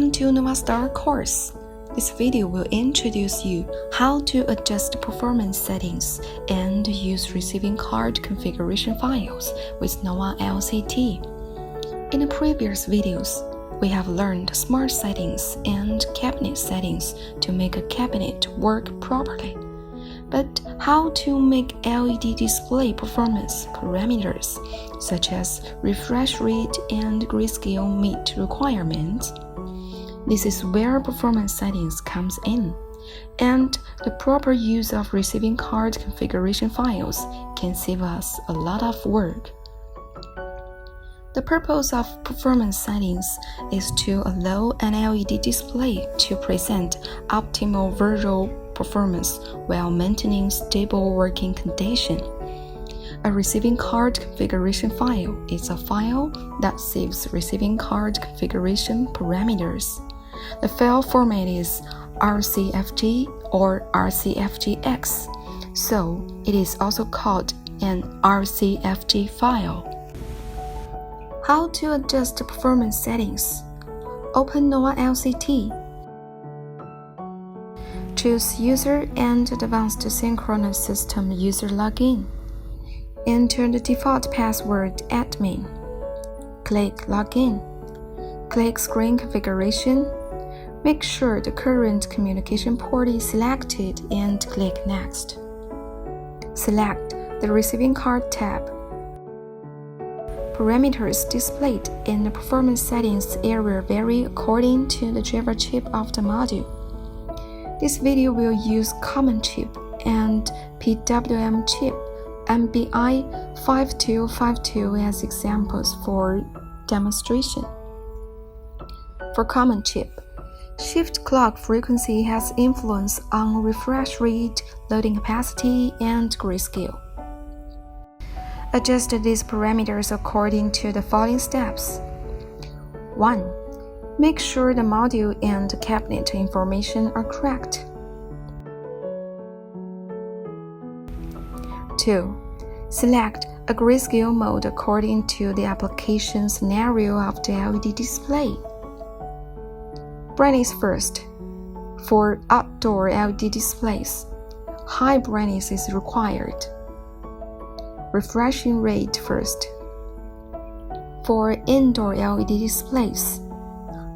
Welcome to NovaStar course. This video will introduce you how to adjust performance settings and use receiving card configuration files with NovaLCT. In the previous videos, we have learned smart settings and cabinet settings to make a cabinet work properly. But how to make LED display performance parameters such as refresh rate and grayscale meet requirements? This is where performance settings comes in, and the proper use of receiving card configuration files can save us a lot of work. The purpose of performance settings is to allow an LED display to present optimal visual performance while maintaining stable working condition. A receiving card configuration file is a file that saves receiving card configuration parameters. The file format is RCFG or RCFGX, so it is also called an RCFG file. How to adjust the performance settings? Open NovaLCT. Choose User and Advanced Synchronous System User Login. Enter the default password admin. Click Login. Click Screen Configuration. Make sure the current communication port is selected and click Next. Select the Receiving Card tab. Parameters displayed in the Performance Settings area vary according to the driver chip of the module. This video will use Common chip and PWM chip MBI5252 as examples for demonstration. For Common chip, shift clock frequency has influence on refresh rate, loading capacity, and grayscale. Adjust these parameters according to the following steps. 1. Make sure the module and cabinet information are correct. 2. Select a grayscale mode according to the application scenario of the LED display. Brightness first. For outdoor LED displays, high brightness is required. Refreshing rate first. For indoor LED displays,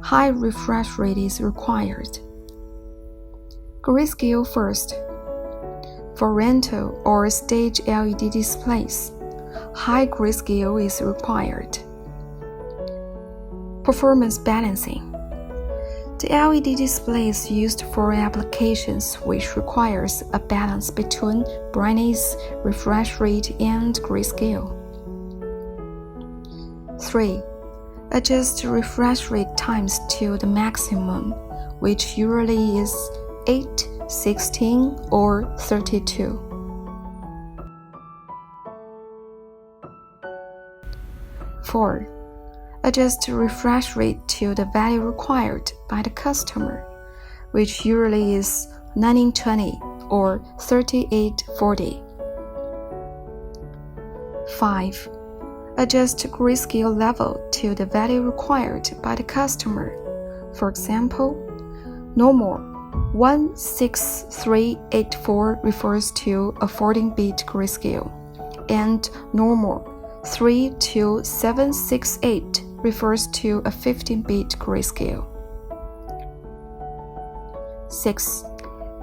high refresh rate is required. Grayscale first. For rental or stage LED displays, high grayscale is required. Performance balancing. The LED display is used for applications which requires a balance between brightness, refresh rate, and grayscale. 3. Adjust refresh rate times to the maximum, which usually is 8, 16, or 32. 4. Adjust refresh rate to the value required by the customer, which usually is 1920 or 3840. 5. Adjust grayscale level to the value required by the customer. For example, normal 16384 refers to a 14-bit grayscale, and normal 32768 refers to a 15-bit grayscale. 6.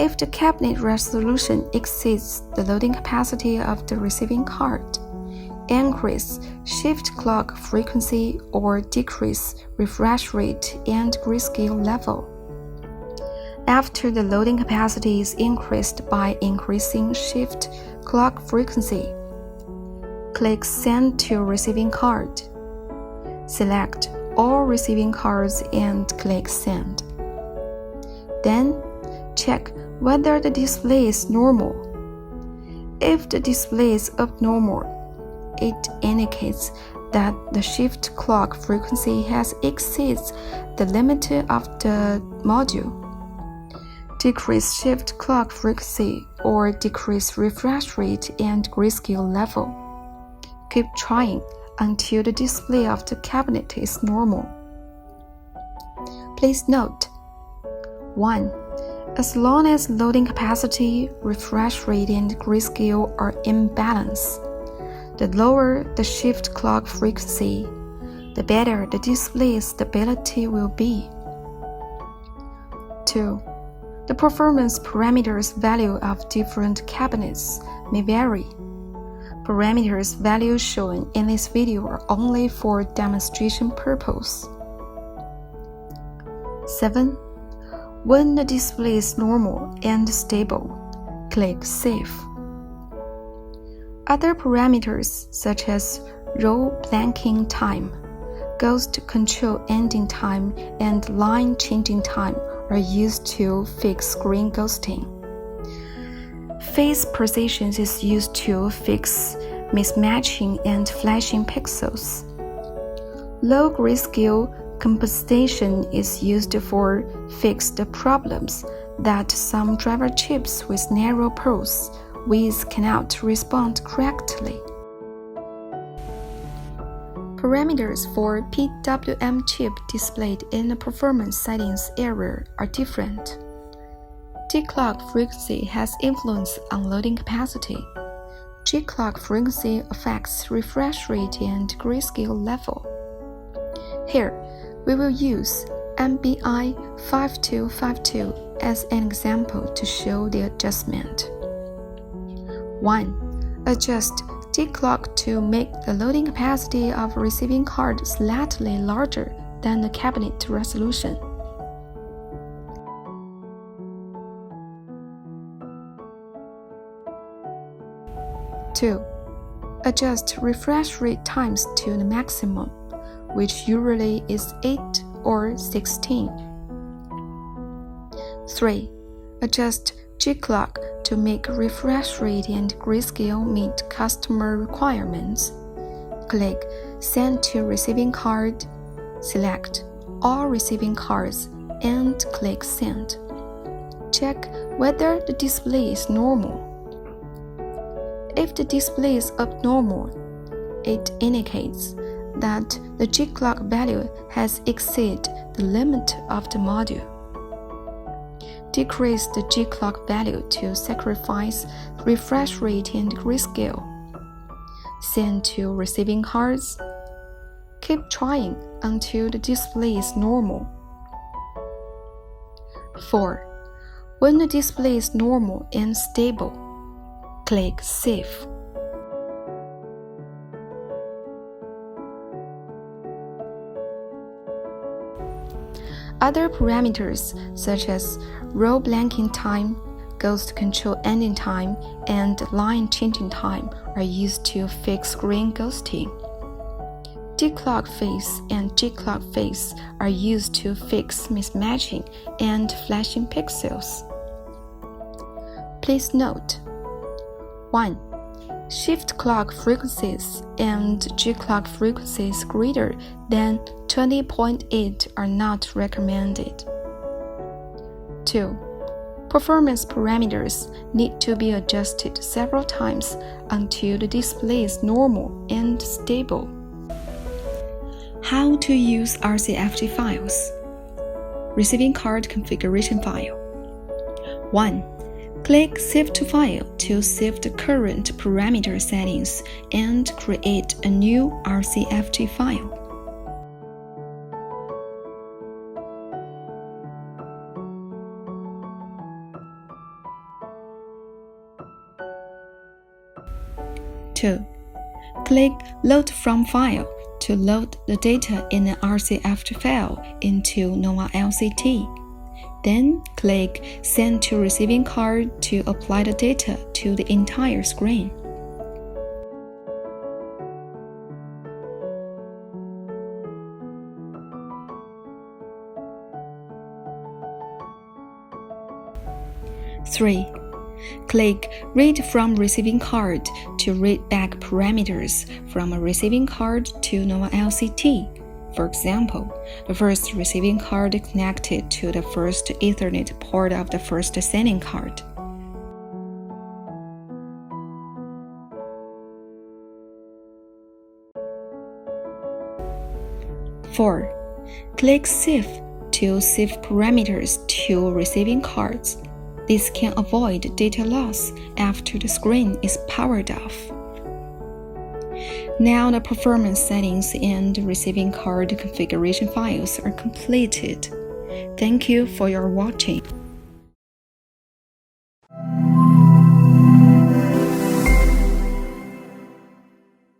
If the cabinet resolution exceeds the loading capacity of the receiving card, increase shift clock frequency or decrease refresh rate and grayscale level. After the loading capacity is increased by increasing shift clock frequency, click Send to Receiving Card. Select all receiving cards and click Send. Then, check whether the display is normal. If the display is abnormal, it indicates that the shift clock frequency has exceeded the limit of the module. Decrease shift clock frequency or decrease refresh rate and grayscale level. Keep trying until the display of the cabinet is normal. Please note 1. As long as loading capacity, refresh rate, and grayscale are in balance, the lower the shift clock frequency, the better the display stability will be. 2. The performance parameters value of different cabinets may vary. Parameters values shown in this video are only for demonstration purpose. 7. When the display is normal and stable, click Save. Other parameters such as row blanking time, ghost control ending time, and line changing time are used to fix screen ghosting. Phase precision is used to fix mismatching and flashing pixels. Low grayscale compensation is used for fixed problems that some driver chips with narrow pulse width cannot respond correctly. Parameters for PWM chip displayed in the performance settings area are different. T-clock frequency has influence on loading capacity. G-clock frequency affects refresh rate and grayscale level. Here, we will use MBI 5252 as an example to show the adjustment. 1. Adjust T-clock to make the loading capacity of a receiving card slightly larger than the cabinet resolution. 2. Adjust refresh rate times to the maximum, which usually is 8 or 16. 3. Adjust G-clock to make refresh rate and grayscale meet customer requirements. Click Send to Receiving Card, select All Receiving Cards, and click Send. Check whether the display is normal. If the display is abnormal, it indicates that the G-clock value has exceeded the limit of the module. Decrease the G-clock value to sacrifice refresh rate and grayscale. Send to receiving cards. Keep trying until the display is normal. 4. When the display is normal and stable, click Save. Other parameters such as row blanking time, ghost control ending time, and line changing time are used to fix screen ghosting. D-clock phase and G-clock phase are used to fix mismatching and flashing pixels. Please note 1. Shift clock frequencies and G-clock frequencies greater than 20.8 are not recommended. 2. Performance parameters need to be adjusted several times until the display is normal and stable. How to use RCFG files. Receiving card configuration file. 1. Click Save to File to save the current parameter settings and create a new RCFG file. 2. Click Load from File to load the data in an RCFG file into NovaLCT. Then click Send to Receiving Card to apply the data to the entire screen. 3. Click Read from Receiving Card to read back parameters from a receiving card to NovaLCT. For example, the first receiving card connected to the first Ethernet port of the first sending card. 4. Click Save to save parameters to receiving cards. This can avoid data loss after the screen is powered off. Now the performance settings and receiving card configuration files are completed. Thank you for your watching.